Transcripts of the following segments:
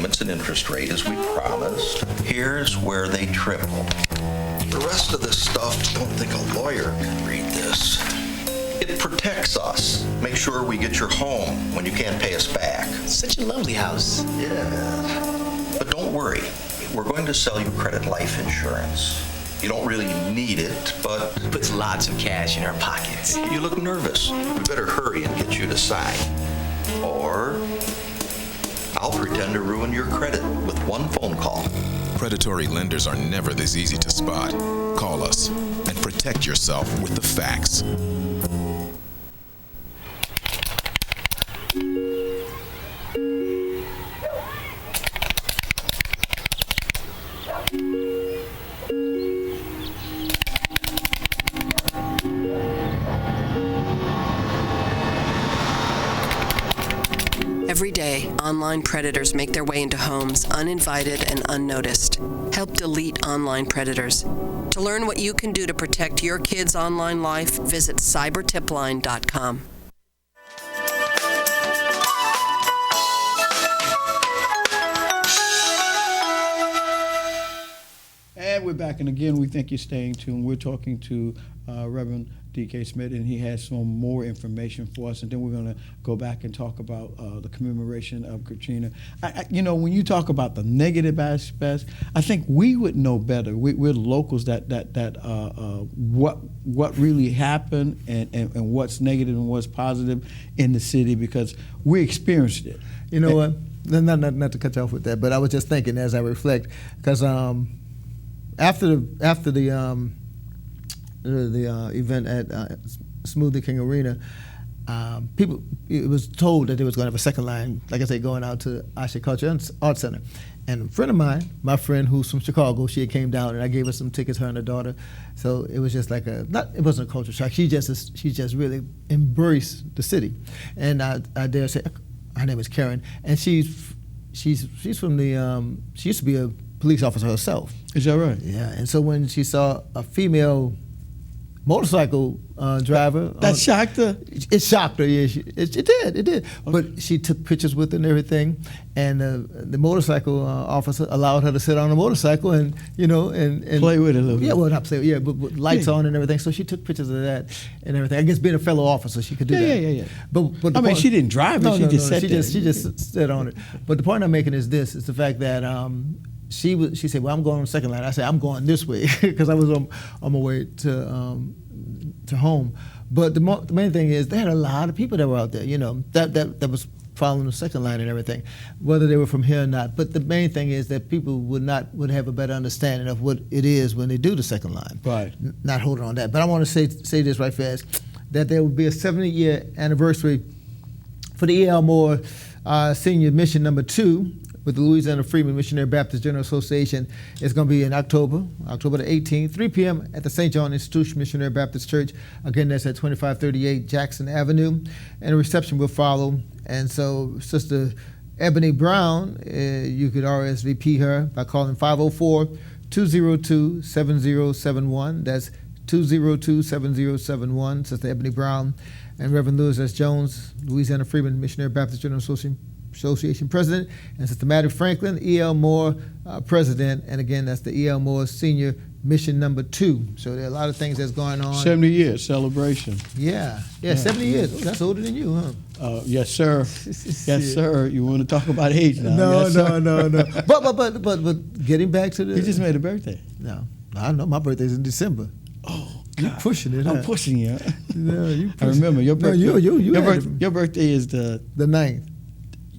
payments and interest rate as we promised. Here's where they triple. The rest of this stuff, don't think a lawyer can read this. It protects us. Make sure we get your home when you can't pay us back. Such a lovely house. Yeah. But don't worry. We're going to sell you credit life insurance. You don't really need it, but... Puts lots of cash in our pockets. You look nervous. We better hurry and get you to sign. Or I'll pretend to ruin your credit with one phone call. Predatory lenders are never this easy to spot. Call us and protect yourself with the facts. Every day, online predators make their way into homes uninvited and unnoticed. Help delete online predators. To learn what you can do to protect your kids' online life, visit cybertipline.com. And we're back, and again, we thank you staying tuned. We're talking to Reverend D.K. Smith, and he has some more information for us, and then we're going to go back and talk about the commemoration of Katrina. When you talk about the negative aspects, I think we would know better. We're locals that what really happened and what's negative and what's positive in the city, because we experienced it. You know what? Not to cut you off with that, but I was just thinking as I reflect, because after the event at Smoothie King Arena, it was told that they was going to have a second line, like I say, going out to Asha Culture and Art Center. And a friend of mine, my friend who's from Chicago, she had came down and I gave her some tickets, her and her daughter. So it was just like it wasn't a culture shock. She just really embraced the city. And I dare say, her name is Karen, and she's from the she used to be a police officer herself. Is that right? Yeah, and so when she saw a female motorcycle driver, that shocked her. It shocked her. Yeah, it did. Okay. But she took pictures with her and everything, and the motorcycle officer allowed her to sit on the motorcycle and play with it a little bit. Yeah, well, not play. Yeah, but with lights on and everything. So she took pictures of that and everything. I guess being a fellow officer, she could do that. Yeah. But I mean, she didn't drive it. No, she just sat there. She just sat on it. But the point I'm making is this: is the fact that. She said, "Well, I'm going on the second line." I said, "I'm going this way," because I was on my way to home. But the main thing is, they had a lot of people that were out there. That was following the second line and everything, whether they were from here or not. But the main thing is that people would have a better understanding of what it is when they do the second line. Right. Not holding on that. But I want to say this right fast, that there will be a 70-year anniversary for the E.L. Moore Senior Mission number 2. With the Louisiana Freedmen Missionary Baptist General Association. It's going to be in October the 18th, 3 p.m. at the St. John Institution Missionary Baptist Church. Again, that's at 2538 Jackson Avenue. And a reception will follow. And so Sister Ebony Brown, you could RSVP her by calling 504-202-7071. That's 202-7071, Sister Ebony Brown. And Reverend Lewis S. Jones, Louisiana Freedmen Missionary Baptist General Association President, and Sister Maddie Franklin, E.L. Moore President, and again, that's the E.L. Moore Senior Mission number 2. So there are a lot of things that's going on. 70 years celebration. Yeah, 70 years. Oh, that's older than you, huh? Yes, sir. Yes, sir. You want to talk about age now? No. Yes, But getting back to the. You just made a birthday. No, I know my birthday's in December. Oh. You're pushing it. I'm pushing you. No, you. I remember your birthday. No, your birthday is the 9th.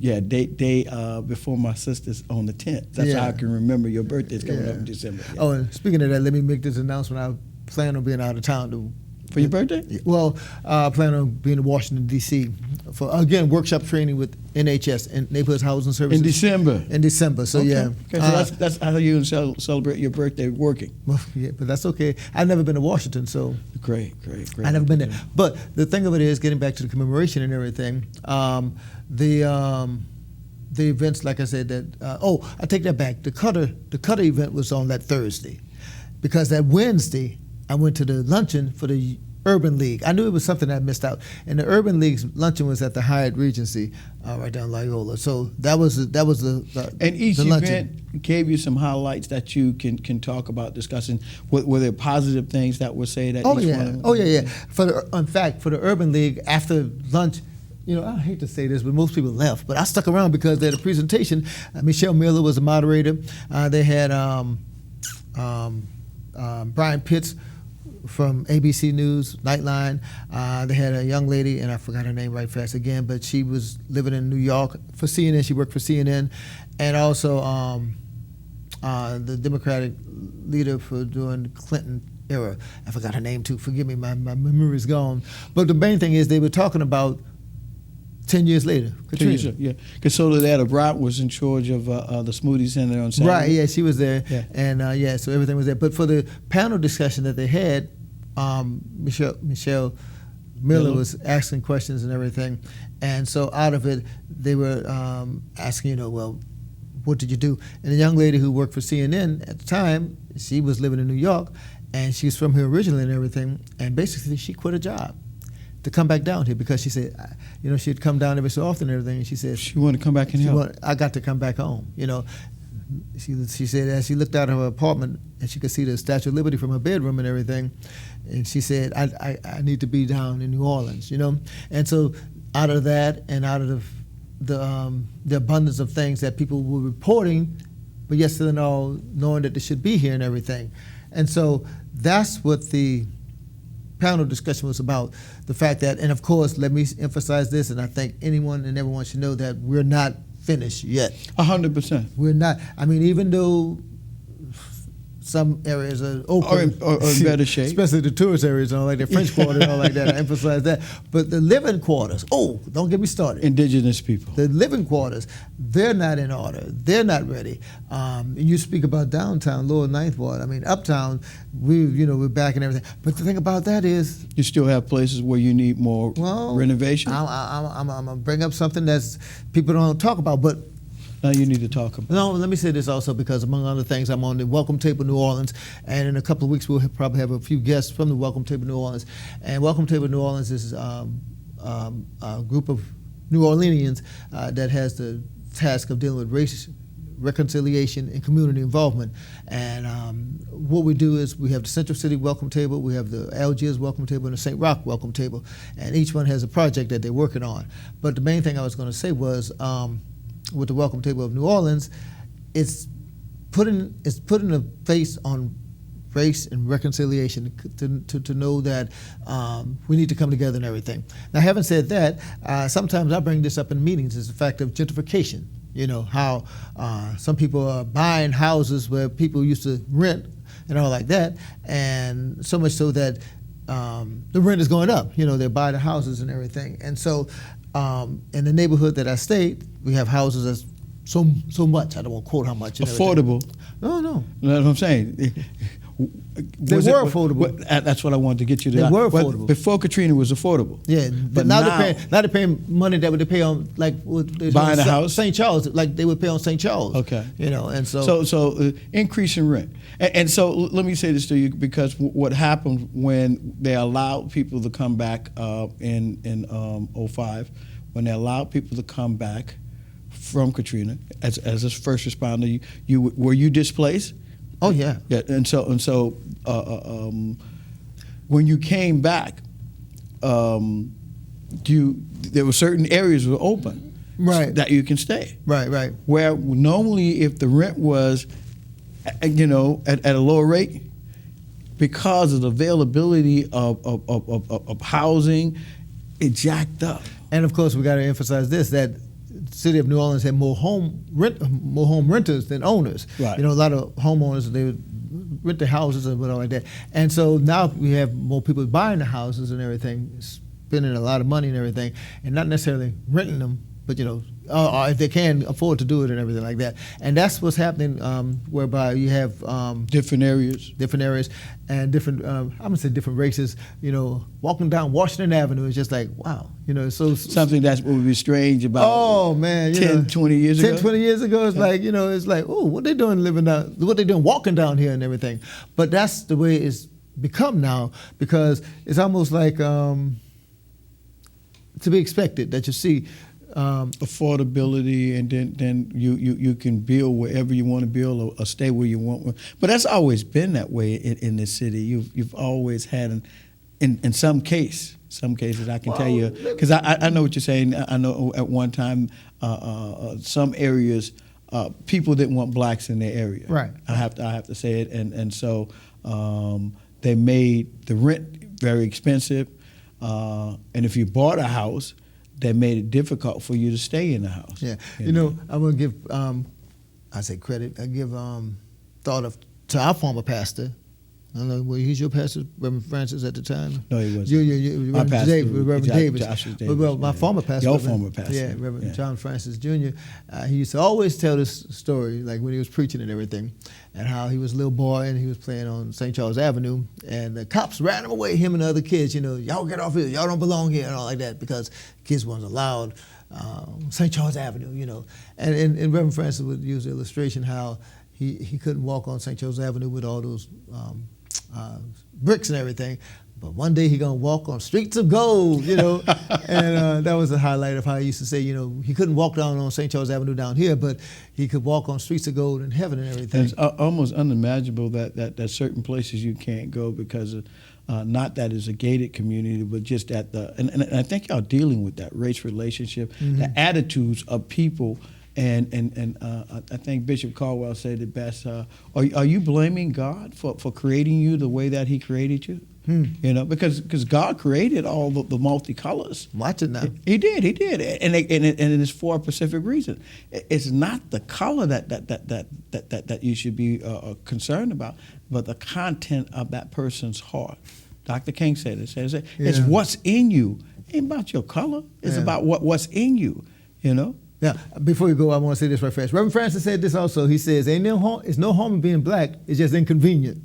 Yeah, day before my sister's on the 10th. That's how I can remember your birthday's coming up in December. Yeah. Oh, and speaking of that, let me make this announcement. I plan on being out of town for your birthday? Well, I plan on being in Washington, D.C. for, again, workshop training with NHS, and Neighborhood Housing Services. In December? So, okay. Yeah. Okay, so that's how you celebrate your birthday, working. Well, yeah, but that's okay. I've never been to Washington, so. Great. I've never been there. But the thing of it is, getting back to the commemoration and everything, the events, like I said, that I take that back. The Cutter event was on that Thursday, because that Wednesday I went to the luncheon for the Urban League. I knew it was something I missed out. And the Urban League's luncheon was at the Hyatt Regency, right down Loyola. So that was the And each the luncheon. event gave you some highlights that you can talk about, discussing. Were there positive things that were said at Oh each yeah, one of them? oh yeah. In fact, for the Urban League, after lunch, I hate to say this, but most people left. But I stuck around because they had a presentation. Michelle Miller was the moderator. They had Brian Pitts from ABC News, Nightline. They had a young lady, and I forgot her name right fast again, but she was living in New York for CNN. She worked for CNN. And also the Democratic leader for during the Clinton era. I forgot her name too. Forgive me, my memory's gone. But the main thing is they were talking about 10 years later, Katrina. Yeah, because Soledad Brown was in charge of the Smoothie Center on Saturday. Right, yeah, she was there. Yeah. And so everything was there. But for the panel discussion that they had, Michelle Miller was asking questions and everything. And so out of it, they were asking, well, what did you do? And the young lady who worked for CNN at the time, she was living in New York, and she's from here originally and everything, and basically she quit a job to come back down here because she said, she'd come down every so often and everything, and she said She wanted to come back and help. I got to come back home. She said as she looked out of her apartment and she could see the Statue of Liberty from her bedroom and everything, and she said, I need to be down in New Orleans, And so out of that and out of the abundance of things that people were reporting, but yet still knowing that they should be here and everything. And so that's what the panel discussion was about, the fact that, and of course, let me emphasize this, and I think anyone and everyone should know that we're not finished yet. 100%. We're not. I mean, even though some areas are open, Or in better shape. especially the tourist areas and all like the French Quarter and all like that. I emphasize that. But the living quarters, don't get me started. Indigenous people. The living quarters, they're not in order. They're not ready. And you speak about downtown, Lower Ninth Ward. I mean, uptown, we're back and everything. But the thing about that is, You still have places where you need more renovation. I'm gonna bring up something that's people don't talk about, but. Now you need to talk about. No, let me say this also because among other things, I'm on the Welcome Table New Orleans, and in a couple of weeks we'll probably have a few guests from the Welcome Table New Orleans. And Welcome Table New Orleans is a group of New Orleanians that has the task of dealing with race, reconciliation, and community involvement. And what we do is we have the Central City Welcome Table, we have the Algiers Welcome Table, and the St. Roch Welcome Table, and each one has a project that they're working on. But the main thing I was going to say was, with the Welcome Table of New Orleans, it's putting a face on race and reconciliation to know that we need to come together and everything. Now, having said that, sometimes I bring this up in meetings is the fact of gentrification. How some people are buying houses where people used to rent and all like that, and so much so that the rent is going up. They're buying the houses and everything. And so in the neighborhood that I stayed, we have houses that's so much. I don't want to quote how much. Affordable. No. That's what I'm saying. They were affordable. That's what I wanted to get you to. They were affordable. Before Katrina was affordable. Yeah, but now they're paying money that would they pay on Buying a house? St. Charles, like they would pay on St. Charles. Okay. And so increase in rent. And so let me say this to you, because what happened when they allowed people to come back in 05, when they allowed people to come back from Katrina as a first responder, were you displaced? Oh yeah. Yeah, and so when you came back, there were certain areas were open, right, that you can stay. Right. Where normally, if the rent was, at a lower rate, because of the availability of housing, it jacked up. And of course, we got to emphasize this, that the city of New Orleans had more home renters than owners. Right. A lot of homeowners, they would rent their houses and whatever like that. And so now we have more people buying the houses and everything, spending a lot of money and everything, and not necessarily renting them, but if they can afford to do it and everything like that. And that's what's happening, whereby you have different areas, and different, I'm gonna say different races. Walking down Washington Avenue is just like, wow. So something that would be strange about. Oh man, 20 years ago. 20 years ago, it's like, oh, what they doing living down? What they doing walking down here and everything? But that's the way it's become now, because it's almost like to be expected that you see affordability, and then you can build wherever you want to build, or stay where you want. But that's always been that way in this city. You've always had, in some cases I can tell you, because I know what you're saying. I know at one time some areas people didn't want blacks in their area. Right. I have to say it, and so they made the rent very expensive, and if you bought a house, that made it difficult for you to stay in the house. Yeah, you know, I'm gonna give I say credit. I give thought to our former pastor. I don't know, well, he's your pastor, Reverend Francis, at the time? No, he wasn't. Reverend Davis. Joshua Davis. Well, my former pastor. Your former pastor. Yeah, Reverend John Francis Jr. He used to always tell this story, like when he was preaching and everything, and how he was a little boy and he was playing on St. Charles Avenue, and the cops ran him away, him and the other kids, you know, y'all get off here, y'all don't belong here, and all like that, because kids weren't allowed St. Charles Avenue, you know. And Reverend Francis would use the illustration how he couldn't walk on St. Charles Avenue with all those bricks and everything, but one day he gonna walk on streets of gold, you know. And that was a highlight of how he used to say, you know, he couldn't walk down on St. Charles Avenue down here, but he could walk on streets of gold in heaven and everything. And it's almost unimaginable that certain places you can't go because of, not that it's a gated community, but just at and I think y'all dealing with that race relationship, the attitudes of people. And I think Bishop Caldwell said it best. Are you blaming God for creating you the way that He created you? You know, because God created all the multicolors. Watch it now. He did, and it's for a specific reason. It's not the color that you should be concerned about, but the content of that person's heart. Dr. King said it. Says it's what's in you. It ain't about your color. It's about what's in you. You know. Now, before we go, I want to say this right fast. Reverend Francis said this also. He says, it's no harm in being black. It's just inconvenient.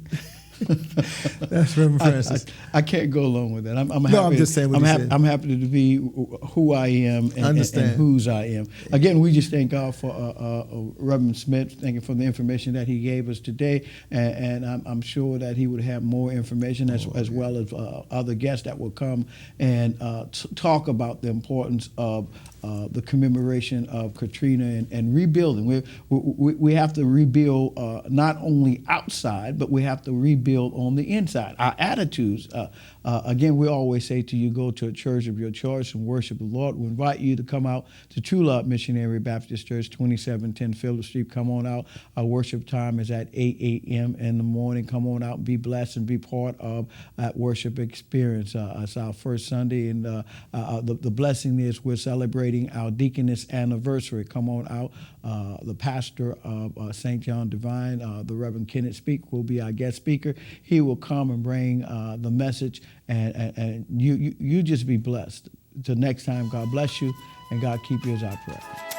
That's Reverend Francis. I can't go along with that. I'm happy. No, I'm just saying what he said. I'm happy to be who I am and whose I am. Again, we just thank God for Reverend Smith. Thank you for the information that he gave us today, and I'm sure that he would have more information as well as other guests that will come and talk about the importance of the commemoration of Katrina and rebuilding. We have to rebuild not only outside, but we have to rebuild on the inside. Our attitudes. Again, we always say to you, go to a church of your choice and worship the Lord. We invite you to come out to True Love Missionary Baptist Church, 2710 Phillip Street. Come on out. Our worship time is at 8 a.m. in the morning. Come on out and be blessed and be part of that worship experience. It's our first Sunday, and the blessing is we're celebrating our deaconess anniversary. Come on out. The pastor of St. John Divine, the Reverend Kenneth Speak, will be our guest speaker. He will come and bring the message, and you just be blessed. Till next time, God bless you, and God keep you is our prayer.